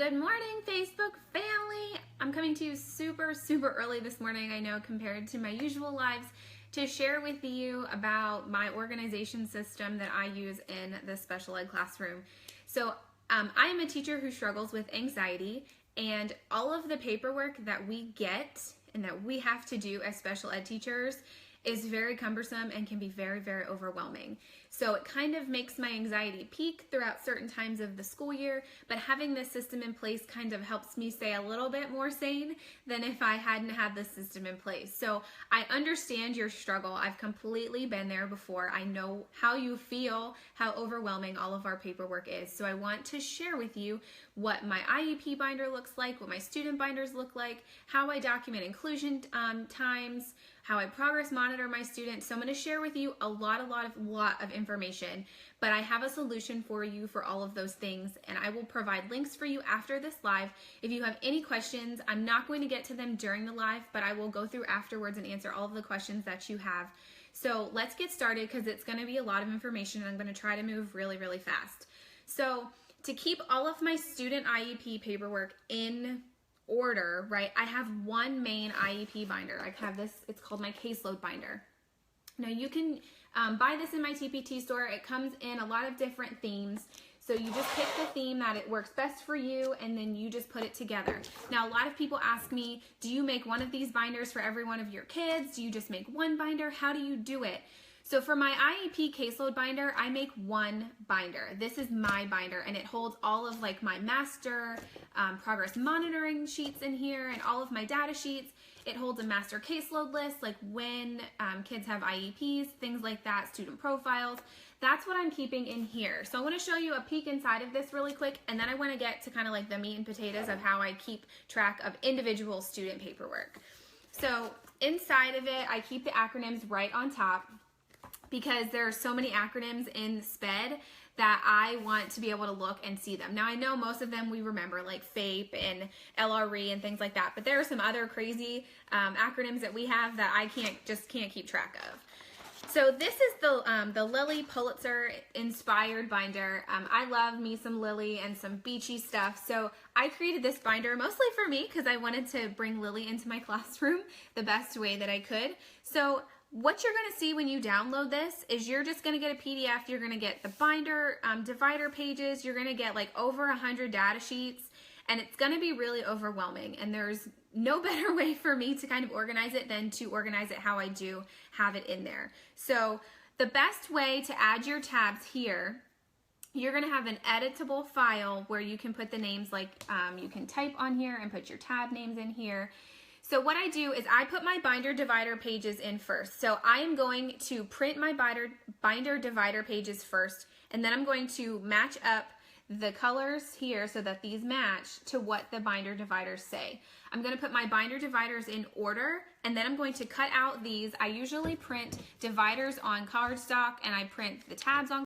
Good morning, Facebook family. I'm coming to you super early this morning, I know, compared to my usual lives, to share with you about my organization system that I use in the special ed classroom. So I am a teacher who struggles with anxiety, and all of the paperwork that we get and that we have to do as special ed teachers is very cumbersome and can be very overwhelming. So it kind of makes my anxiety peak throughout certain times of the school year, but having this system in place kind of helps me stay a little bit more sane than if I hadn't had this system in place. So I understand your struggle. I've completely been there before. I know how you feel, how overwhelming all of our paperwork is. So I want to share with you what my IEP binder looks like, what my student binders look like, how I document inclusion times, how I progress monitor my students. So I'm going to share with you a lot of information, but I have a solution for you for all of those things, and I will provide links for you after this live. If you have any questions, I'm not going to get to them during the live, but I will go through afterwards and answer all of the questions that you have. So let's get started, because it's going to be a lot of information and I'm going to try to move really fast. So to keep all of my student IEP paperwork in order, right, I have one main IEP binder. I have this, it's called my Caseload Binder. Now you can buy this in my TPT store. It comes in a lot of different themes. So you just pick the theme that it works best for you, and then you just put it together. Now, a lot of people ask me, do you make one of these binders for every one of your kids? Do you just make one binder? How do you do it? So for my IEP Caseload Binder, I make one binder. This is my binder, and it holds all of like my master progress monitoring sheets in here and all of my data sheets. It holds a master caseload list, like when kids have IEPs, things like that, student profiles. That's what I'm keeping in here. So I want to show you a peek inside of this really quick, and then I want to get to kind of like the meat and potatoes of how I keep track of individual student paperwork. So inside of it, I keep the acronyms right on top, because there are so many acronyms in SPED that I want to be able to look and see them. Now I know most of them we remember, like FAPE and LRE and things like that, but there are some other crazy acronyms that we have that I can't keep track of. So this is the Lily Pulitzer inspired binder. I love me some Lily and some beachy stuff. So I created this binder mostly for me, because I wanted to bring Lily into my classroom the best way that I could. So what you're going to see when you download this is you're just going to get a PDF. You're going to get the binder divider pages. You're going to get like over 100 data sheets, and it's going to be really overwhelming. And there's no better way for me to kind of organize it than to organize it how I do have it in there. So the best way to add your tabs here, you're going to have an editable file where you can put the names, like you can type on here and put your tab names in here. So what I do is I put my binder divider pages in first. So I am going to print my binder divider pages first, and then I'm going to match up the colors here so that these match to what the binder dividers say. I'm going to put my binder dividers in order, and then I'm going to cut out these. I usually print dividers on cardstock, and I print the tabs on